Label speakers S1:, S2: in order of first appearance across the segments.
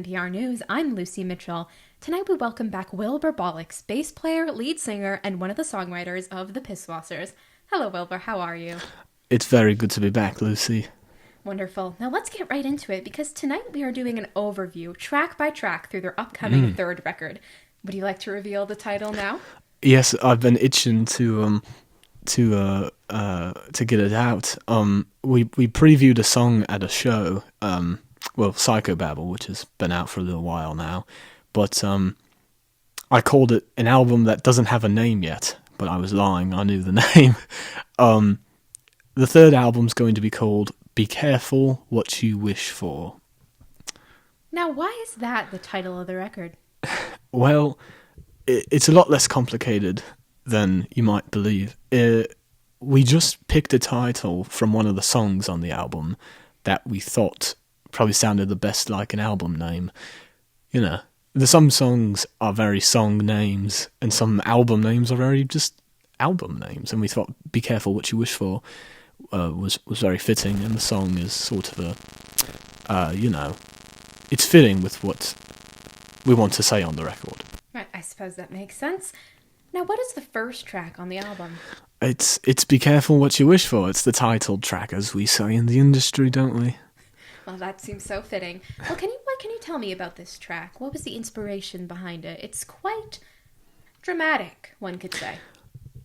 S1: NPR News. I'm Lucy Mitchell. Tonight we welcome back Wilbur Bollocks, bass player, lead singer, and one of the songwriters of the Pisswassers. Hello, Wilbur. How are you?
S2: It's very good to be back, Lucy.
S1: Wonderful. Now let's get right into it, because tonight we are doing an overview, track by track, through their upcoming third record. Would you like to reveal the title now?
S2: Yes, I've been itching to get it out. We previewed a song at a show, Psychobabble, which has been out for a little while now, but I called it an album that doesn't have a name yet, but I was lying, I knew the name. The third album's going to be called Be Careful What You Wish For.
S1: Now, why is that the title of the record?
S2: Well, it's a lot less complicated than you might believe. We just picked a title from one of the songs on the album that we thought probably sounded the best like an album name. You know, some songs are very song names, and some album names are very just album names. And we thought "Be Careful What You Wish For" was very fitting, and the song is sort of it's fitting with what we want to say on the record.
S1: Right, I suppose that makes sense. Now, what is the first track on the album?
S2: It's "Be Careful What You Wish For." It's the title track, as we say in the industry, don't we?
S1: Well, that seems so fitting. Well, what can you tell me about this track? What was the inspiration behind it? It's quite dramatic, one could say.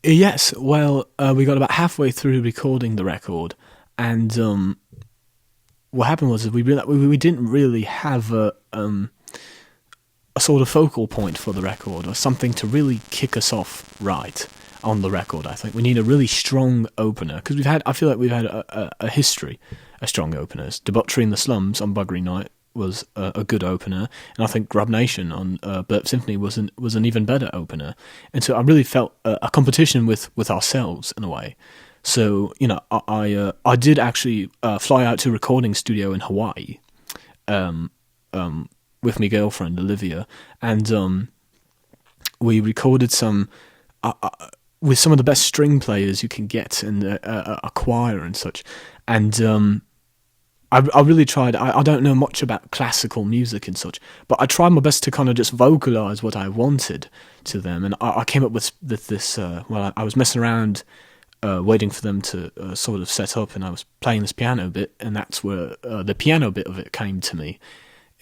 S2: Yes, well, we got about halfway through recording the record, and what happened was we realized we didn't really have a sort of focal point for the record, or something to really kick us off right on the record. I think we need a really strong opener, because I feel like we've had a history of strong openers. Debauchery in the Slums on Buggery Night was a good opener, and I think Grub Nation on Burp Symphony was an even better opener. And so I really felt a competition with ourselves in a way. So, you know, I did actually fly out to a recording studio in Hawaii with my girlfriend Olivia, and we recorded some with some of the best string players you can get, and a choir and such. And I really tried. I don't know much about classical music and such, but I tried my best to kind of just vocalize what I wanted to them. And I came up with this. I was messing around, waiting for them to sort of set up, and I was playing this piano bit, and that's where the piano bit of it came to me.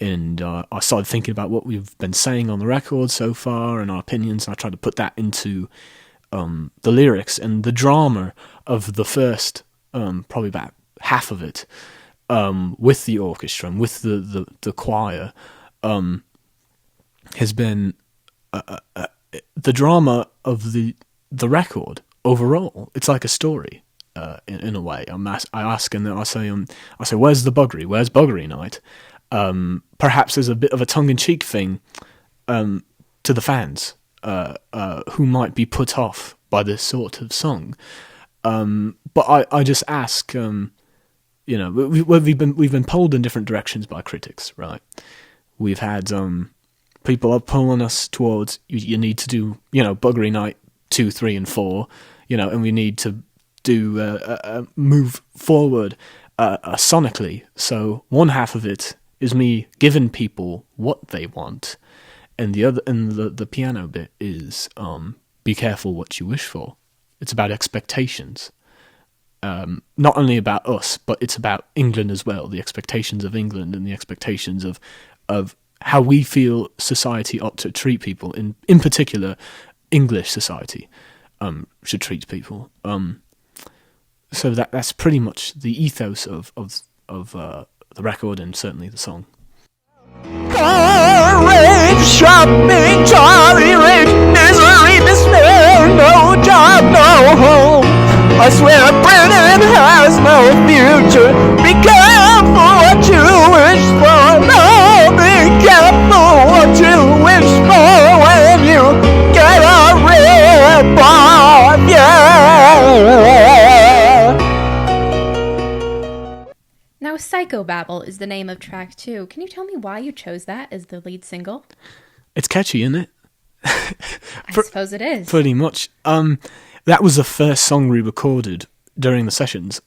S2: And I started thinking about what we've been saying on the record so far and our opinions, and I tried to put that into the lyrics and the drama of the first, probably about half of it, with the orchestra and with the choir, has been the drama of the record overall. It's like a story, in a way. I ask, and then I say, "Where's the buggery? Where's Buggery Night?" Perhaps there's a bit of a tongue-in-cheek thing to the fans who might be put off by this sort of song. But I just ask, you know, we've been pulled in different directions by critics, right? We've had people are pulling us towards you need to do, you know, Buggery Night 2, 3, and 4, you know, and we need to do move forward sonically. So one half of it is me giving people what they want, and the piano bit is be careful what you wish for. It's about expectations, not only about us, but it's about England as well. The expectations of England and the expectations of how we feel society ought to treat people. In particular, English society should treat people. So that's pretty much the ethos of the record, and certainly the song.
S3: Courage, shopping, Charlie rich, misery, despair, no job, no home. I swear Britain has no future. Be careful what you wish for. No, be careful what you wish for when you get a rip off, yeah.
S1: Now, Psychobabble is the name of track 2. Can you tell me why you chose that as the lead single?
S2: It's catchy, isn't it?
S1: I suppose it is.
S2: Pretty much. That was the first song we recorded during the sessions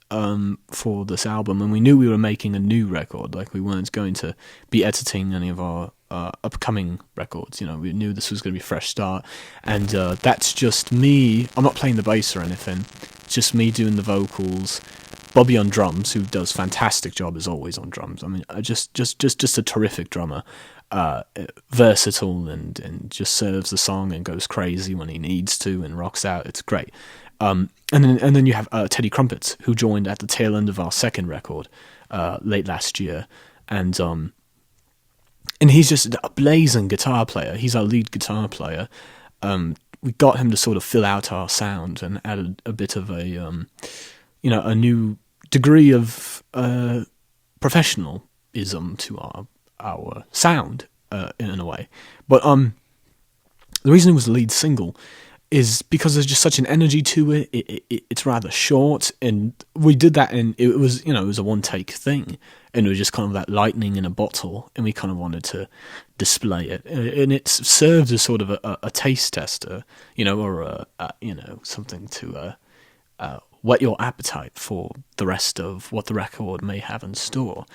S2: for this album, and we knew we were making a new record. Like, we weren't going to be editing any of our upcoming records. You know, we knew this was going to be a fresh start, and that's just me. I'm not playing the bass or anything. It's just me doing the vocals. Bobby on drums, who does fantastic job as always on drums. I mean, just a terrific drummer. Versatile and just serves the song and goes crazy when he needs to and rocks out. It's great. And then you have Teddy Crumpets, who joined at the tail end of our second record late last year, and he's just a blazing guitar player. He's our lead guitar player. We got him to sort of fill out our sound and added a bit of a a new degree of professionalism to our sound in a way. But the reason it was the lead single is because there's just such an energy to it. It's rather short, and we did that, and it was a one take thing, and it was just kind of that lightning in a bottle, and we kind of wanted to display it, and it served as sort of a taste tester, or something to whet your appetite for the rest of what the record may have in store.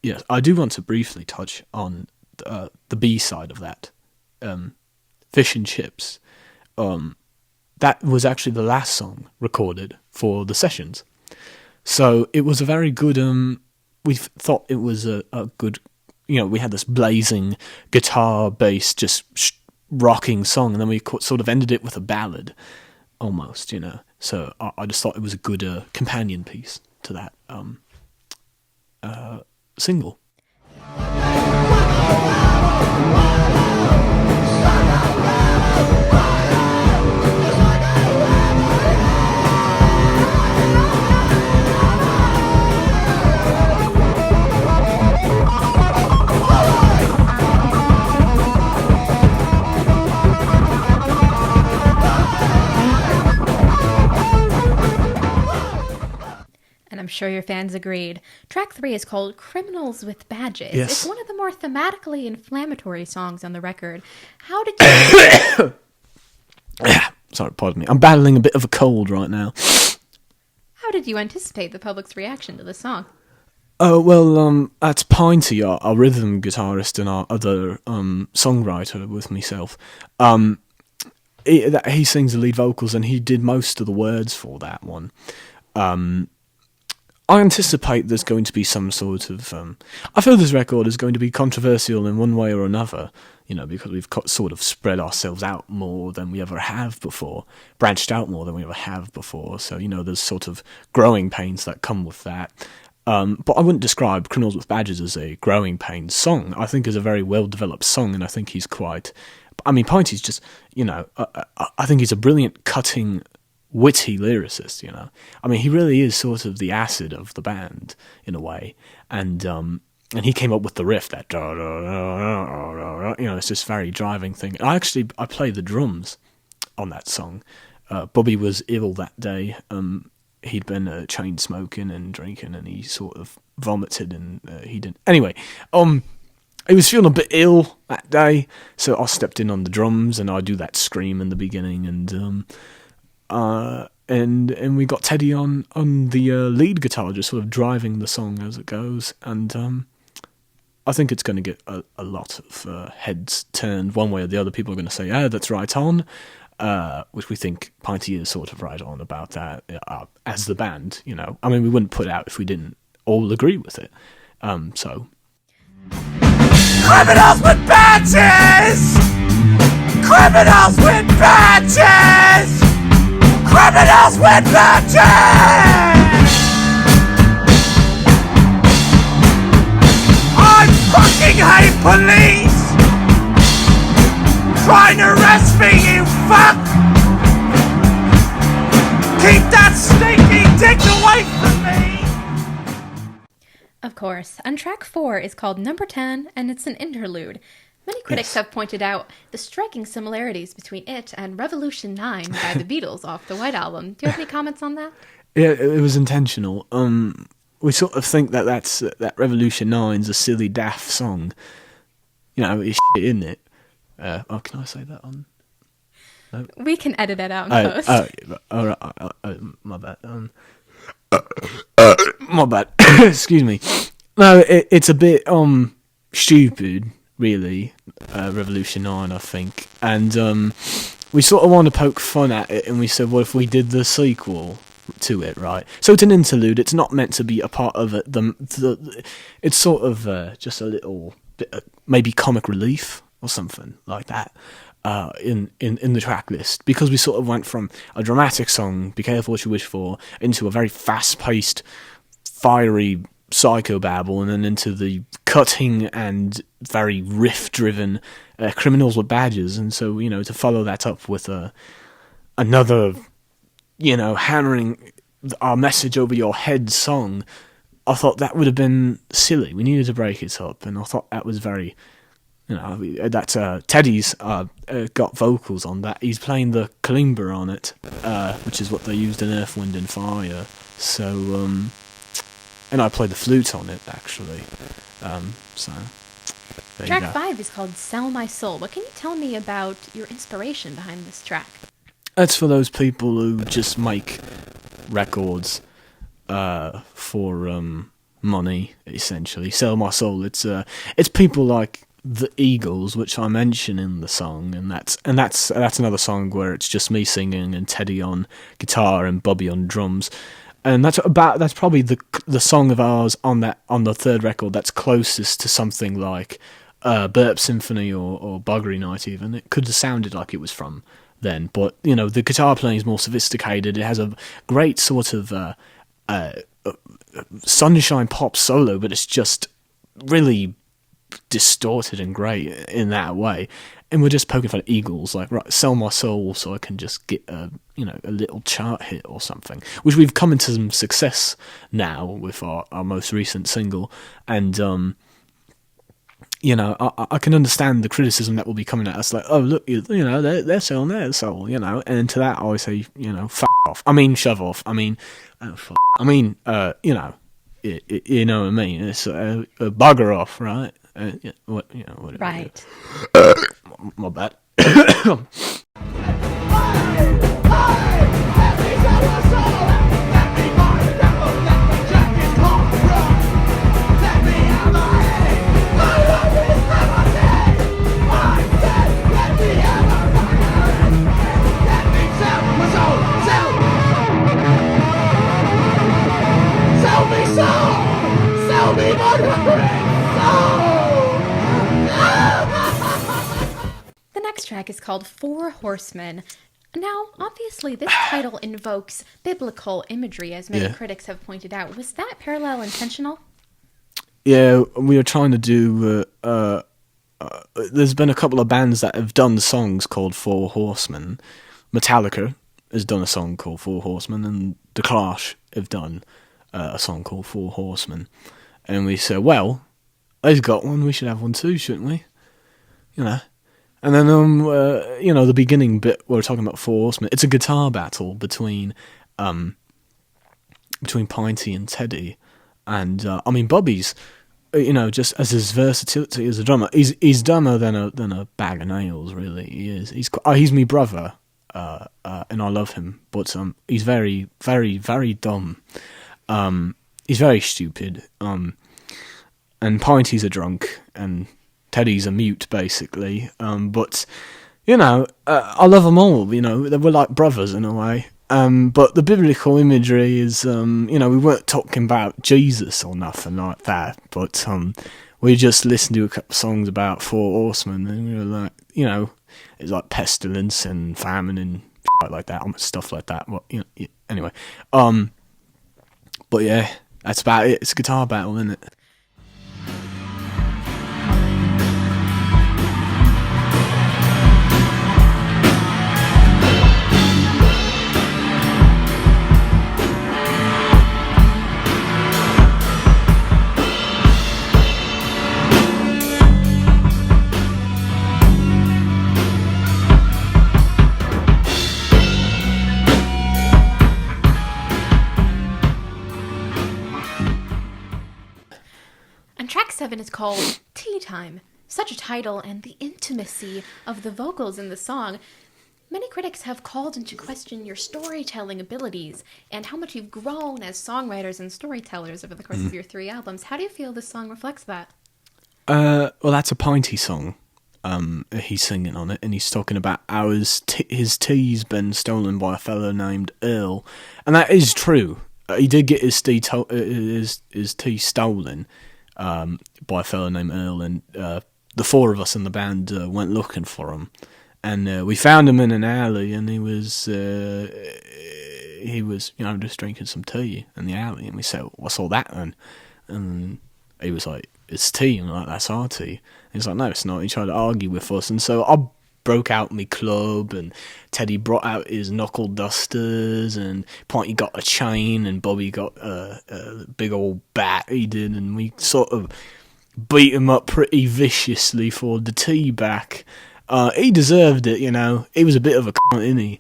S2: Yes, I do want to briefly touch on the B side of that, Fish and Chips. That was actually the last song recorded for the sessions. So it was a very good, we thought it was a good, we had this blazing guitar-based, just rocking song, and then we sort of ended it with a ballad, almost, So I just thought it was a good companion piece to that single.
S1: I'm sure your fans agreed. Track 3 is called Criminals with Badges.
S2: Yes.
S1: It's one of the more thematically inflammatory songs on the record. How did you...
S2: Sorry, pardon me. I'm battling a bit of a cold right now.
S1: How did you anticipate the public's reaction to the song?
S2: That's Pinty, our rhythm guitarist and our other songwriter with myself. He sings the lead vocals, and he did most of the words for that one. I anticipate there's going to be some sort of... I feel this record is going to be controversial in one way or another, because we've sort of spread ourselves out more than we ever have before, branched out more than we ever have before, so, there's sort of growing pains that come with that. But I wouldn't describe Criminals with Badges as a growing pains song. I think it's a very well-developed song, and I think he's quite... I mean, Pinty's just, I think he's a brilliant, cutting... witty lyricist, I mean, he really is sort of the acid of the band in a way, and he came up with the riff, that it's this very driving thing. I played the drums on that song. Bobby was ill that day. He'd been chain smoking and drinking, and he sort of vomited, and he didn't. Anyway, he was feeling a bit ill that day, so I stepped in on the drums, and I do that scream in the beginning, and we got Teddy on the lead guitar, just sort of driving the song as it goes, and I think it's going to get a lot of heads turned one way or the other. People are going to say, "Yeah, that's right on," which we think Pinty is sort of right on about that as the band. I mean, we wouldn't put it out if we didn't all agree with it. So,
S3: criminals with badges, criminals with badges. Criminals with badges! I fucking hate police! Trying to arrest me, you fuck! Keep that stinking dick away from me!
S1: Of course. And track 4 is called Number 10, and it's an interlude. Many critics have pointed out the striking similarities between it and Revolution 9 by the Beatles off the White Album. Do you have any comments on that?
S2: Yeah, it was intentional. We sort of think that Revolution 9's a silly, daft song. It's shit, isn't it? Can I say that on?
S1: We can edit it out in post.
S2: All right, my bad. My bad. Excuse me. No, it's a bit stupid, really. Revolution 9, I think, and we sort of want to poke fun at it, and we said, what if we did the sequel to it, right? So it's an interlude. It's not meant to be a part of it. It's sort of just a little bit of maybe comic relief or something like that. In the track list, because we sort of went from a dramatic song, Be Careful What You Wish For, into a very fast-paced, fiery psychobabble, and then into the cutting and very riff-driven Criminals with Badges. And so, to follow that up with another, hammering our message over your head song, I thought that would have been silly. We needed to break it up, and I thought that was very... that's Teddy's got vocals on that. He's playing the kalimba on it, which is what they used in Earth, Wind and Fire. So, and I played the flute on it, actually. So, there you go.
S1: Track 5 is called Sell My Soul. What can you tell me about your inspiration behind this track?
S2: It's for those people who just make records for money, essentially. Sell My Soul. It's people like the Eagles, which I mention in the song, and that's another song where it's just me singing and Teddy on guitar and Bobby on drums, and that's probably the song of ours on the third record that's closest to something like Burp Symphony or Buggery Night. Even it could have sounded like it was from then, but the guitar playing is more sophisticated. It has a great sort of sunshine pop solo, but it's just really distorted and great in that way, and we're just poking fun at Eagles, like, right, sell my soul so I can just get a little chart hit or something, which we've come into some success now with our most recent single, and I can understand the criticism that will be coming at us, like, oh look, they're selling their soul, and to that I always say, fuck off, shove off, fuck. You know what I mean, it's a bugger off, right? Whatever.
S1: Right.
S2: My bad.
S3: Sell me
S1: The next track is called Four Horsemen. Now, obviously, this title invokes biblical imagery, as many critics have pointed out. Was that parallel intentional?
S2: Yeah, we were trying to do... there's been a couple of bands that have done songs called Four Horsemen. Metallica has done a song called Four Horsemen, and The Clash have done a song called Four Horsemen. And we said, well, they've got one, we should have one too, shouldn't we? And then, the beginning bit where we're talking about Four Horsemen, it's a guitar battle between Pinty and Teddy. And, Bobby's, just as his versatility as a drummer, he's dumber than a bag of nails, really. He is. He's my brother, and I love him, but he's very, very, very dumb. He's very stupid. And Pinty's a drunk, and Teddy's a mute, basically. But, I love them all, we're like brothers in a way. But the biblical imagery is, we weren't talking about Jesus or nothing like that, but we just listened to a couple of songs about Four Horsemen, and we were like, it's like pestilence and famine and like that, stuff like that. Well, anyway. But yeah, that's about it. It's a guitar battle, isn't it?
S1: Track 7 is called Tea Time. Such a title, and the intimacy of the vocals in the song Many critics have called into question your storytelling abilities and how much you've grown as songwriters and storytellers over the course of your 3 albums. How do you feel this song reflects that?
S2: Well, that's a Pinty song. He's singing on it, and he's talking about how his tea's been stolen by a fellow named Earl, and that is true. He did get his tea stolen by a fellow named Earl, and the 4 of us in the band went looking for him, and we found him in an alley, and he was just drinking some tea in the alley, and we said, "What's all that then?" And he was like, "It's tea," and we're like, "That's our tea." And he's like, "No, it's not." He tried to argue with us, and so I broke out my club, and Teddy brought out his knuckle dusters, and Pinty got a chain, and Bobby got a big old bat, he did, and we sort of beat him up pretty viciously for the tea back. He deserved it, you know. He was a bit of a cunt, isn't he?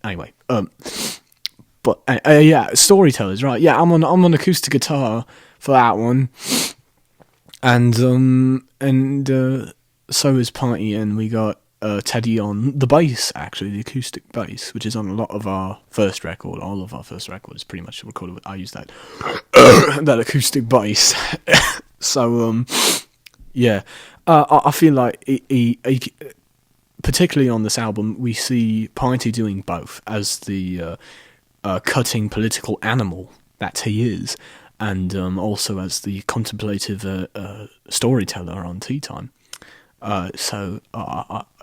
S2: Anyway, but yeah, storytellers, right? Yeah, I'm on acoustic guitar for that one, and so is Pinty, and we got Teddy on the bass, actually, the acoustic bass, which is on a lot of our first record. All of our first records pretty much recorded with, I use that that acoustic bass. So yeah, I feel like he particularly on this album, we see Pinty doing both as the cutting political animal that he is, and also as the contemplative storyteller on Tea Time. So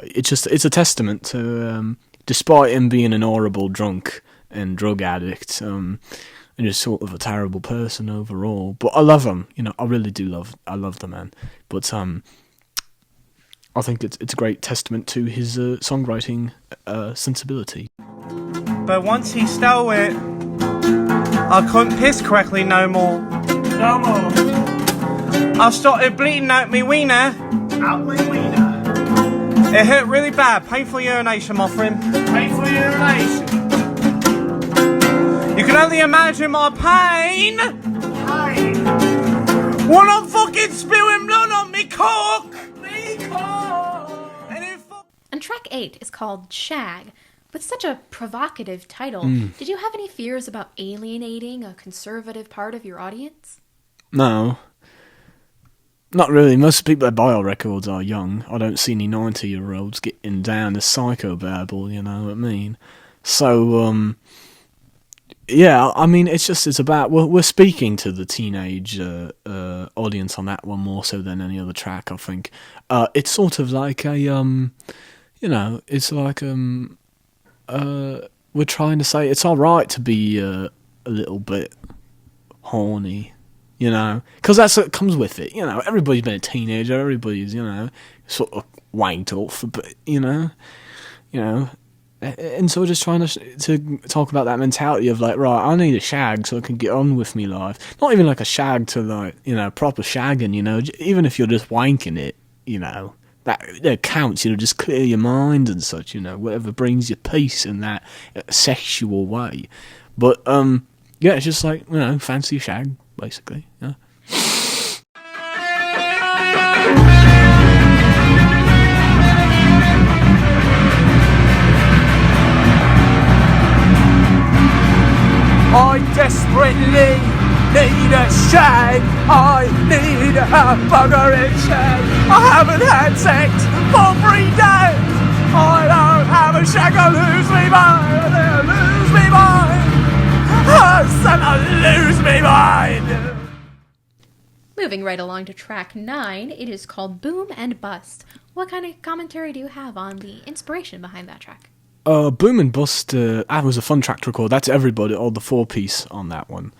S2: it's a testament to, despite him being an horrible drunk and drug addict, and just sort of a terrible person overall. But I love him, you know. I really do I love the man. But I think it's a great testament to his songwriting sensibility.
S4: But once he stole it, I couldn't piss correctly no more.
S3: No more.
S4: I started bleeding out me wiener.
S3: Out my wiener.
S4: It hurt really bad. Painful urination, my friend.
S3: Painful urination.
S4: You can only imagine my pain.
S3: Pain.
S4: When I'm fucking spewing blood on me cock.
S3: Me cock.
S1: And track 8 is called Shag. With such a provocative title, did you have any fears about alienating a conservative part of your audience?
S2: No. Not really. Most people that buy our records are young. I don't see any 90-year-olds getting down to psychobabble, you know what I mean? So, yeah, I mean, it's about, we're speaking to the teenage audience on that one more so than any other track, I think. It's sort of like a, it's like, we're trying to say it's alright to be a little bit horny, you know, because that's what comes with it, you know. Everybody's been a teenager, everybody's, you know, sort of wanked off, but you know, and so we're just trying to talk about that mentality of like, right, I need a shag so I can get on with me life. Not even like a shag to like, you know, proper shagging, you know, even if you're just wanking it, you know. That counts, you know, just clear your mind and such, you know, whatever brings you peace in that sexual way. But, yeah, it's just like, you know, fancy shag, basically, yeah.
S3: I desperately need a shag. I need a bugger and shag. I haven't had sex for 3 days. I don't have a shag. I lose me mind. I lose me mind. Oh, son, I lose me mind.
S1: Moving right along to track 9, it is called Boom and Bust. What kind of commentary do you have on the inspiration behind that track?
S2: Boom and Bust, that was a fun track to record. That's everybody, all the 4-piece on that one.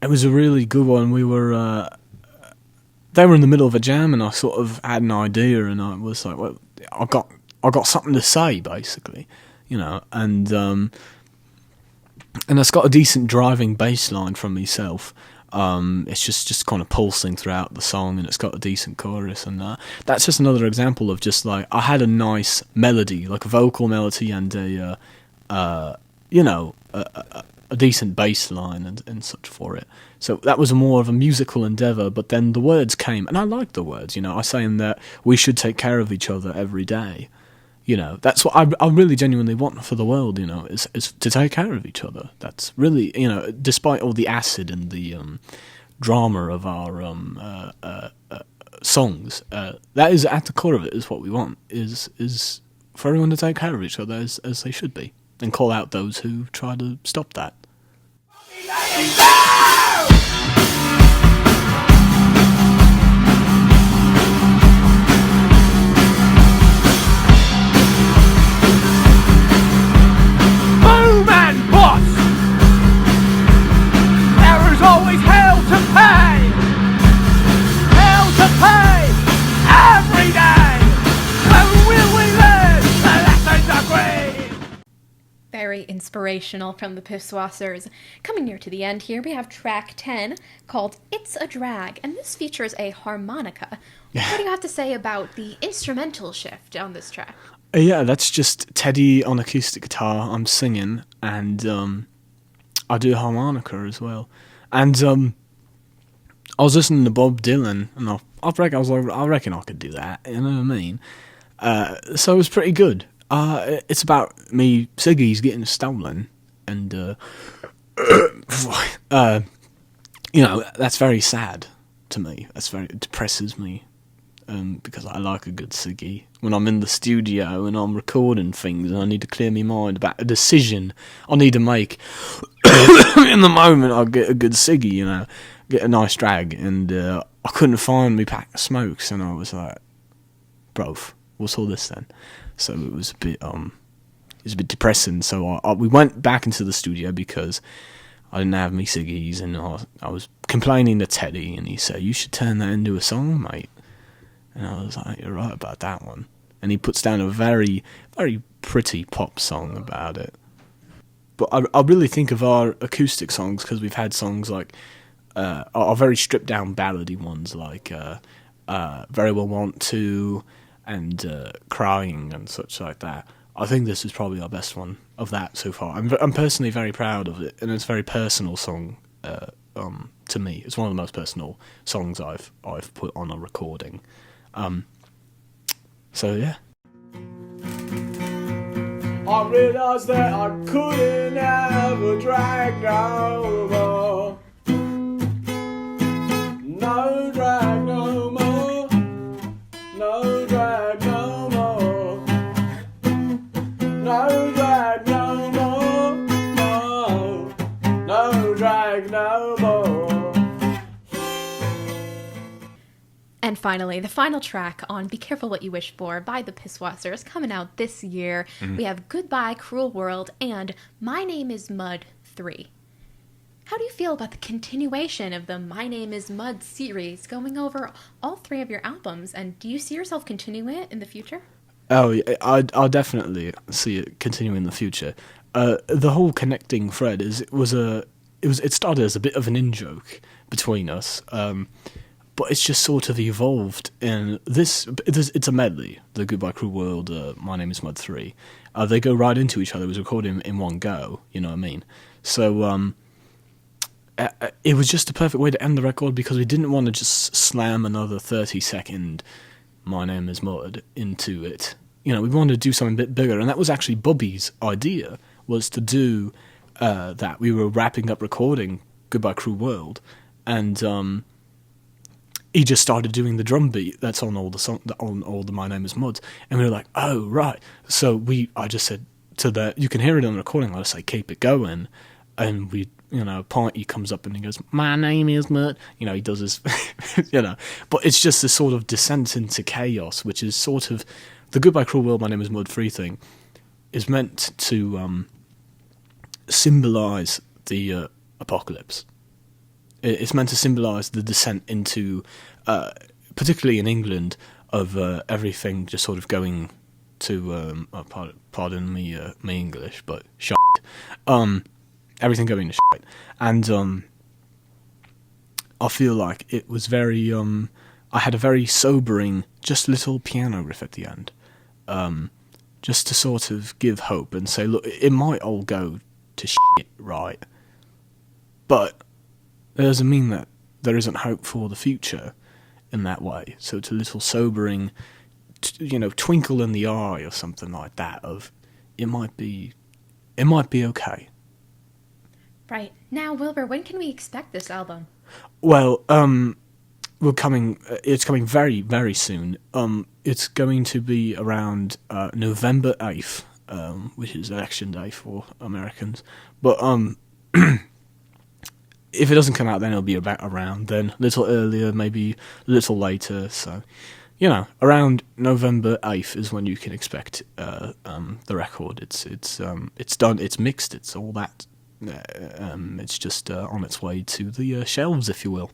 S2: It was a really good one. We were, they were in the middle of a jam, and I sort of had an idea, and I was like, well, I got something to say, basically, you know, and it's got a decent driving bass line from myself. It's just kind of pulsing throughout the song, and it's got a decent chorus, and that's just another example of just like, I had a nice melody, like a vocal melody, and a decent bass line and such for it. So that was more of a musical endeavour, but then the words came, and I liked the words, you know, I saying that we should take care of each other every day. You know, that's what I really genuinely want for the world, you know, is to take care of each other. That's really, you know, despite all the acid and the drama of our songs, that is at the core of it, is what we want, is for everyone to take care of each other as they should be, and call out those who try to stop that.
S3: Boom and bust! There is always hell to pay! Hell to pay! Every day! When will we learn the lessons agreed?
S1: Very inspirational from the Pisswassers. Coming near to the end here, we have track 10 called It's a Drag, and this features a harmonica. What do you have to say about the instrumental shift on this track?
S2: Yeah, that's just Teddy on acoustic guitar, I'm singing, and I do harmonica as well. And I was listening to Bob Dylan, and I reckon I could do that, you know what I mean? So it was pretty good. It's about me ciggies getting stolen, and you know, that's very sad to me. It depresses me, because I like a good ciggy. When I'm in the studio and I'm recording things and I need to clear my mind about a decision I need to make in the moment, I'll get a good ciggy, you know, get a nice drag, and I couldn't find me pack of smokes, and I was like, bro, what's all this then? So it was a bit depressing. So we went back into the studio because I didn't have me ciggies, and I was complaining to Teddy, and he said, "You should turn that into a song, mate." And I was like, "You're right about that one." And he puts down a very, very pretty pop song about it. But I really think of our acoustic songs, because we've had songs like our very stripped down ballady ones, like "Very Well Want To" and "Crying" and such like that. I think this is probably our best one of that so far. I'm personally very proud of it, and it's a very personal song to me. It's one of the most personal songs I've put on a recording. So yeah.
S3: I realised that I couldn't have a drag no more. No drag no more. No drag no more. No drag no more. No. No drag no more.
S1: And finally, the final track on Be Careful What You Wish For by the Pisswassers, coming out this year. We have Goodbye Cruel World and My Name Is Mud 3. How do you feel about the continuation of the My Name Is Mud series, going over all three of your albums, and do you see yourself continuing it in the future?
S2: Oh, yeah, I'll definitely see it continuing in the future. The whole connecting thread it started as a bit of an in-joke between us, but it's just sort of evolved in this. It's a medley. The Goodbye Cruel World, My Name Is Mud 3. They go right into each other. It was recorded in one go. You know what I mean? So it was just a perfect way to end the record, because we didn't want to just slam another 30-second My Name Is Mud into it. You know, we wanted to do something a bit bigger, and that was actually Bobby's idea, was to do that. We were wrapping up recording Goodbye Cruel World, and he just started doing the drum beat that's on all the My Name Is Muds, and we were like, oh right. So I just said to you can hear it on the recording, I just say keep it going, and Pinty comes up and he goes, my name is Mud, he does his but it's just this sort of descent into chaos, which is sort of the Goodbye Cruel World, My Name Is Mud 3 thing is meant to symbolise the apocalypse. It's meant to symbolise the descent into, particularly in England, of everything just sort of going to, pardon me, my English, but shite. Everything going to shite. And I feel like it was very, I had a very sobering, just little piano riff at the end. Just to sort of give hope and say, look, it might all go to shit, right? But it doesn't mean that there isn't hope for the future in that way. So it's a little sobering, twinkle in the eye or something like that of it might be okay.
S1: Right. Now, Wilbur, when can we expect this album?
S2: Well, it's coming very, very soon. It's going to be around November 8th, which is election day for Americans. But if it doesn't come out then, it'll be around then, a little earlier, maybe a little later. So, around November 8th is when you can expect the record. It's done, it's mixed, it's all that. It's just on its way to the shelves, if you will.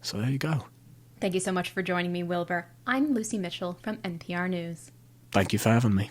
S2: So there you go.
S1: Thank you so much for joining me, Wilbur. I'm Lucy Mitchell from NPR News.
S2: Thank you for having me.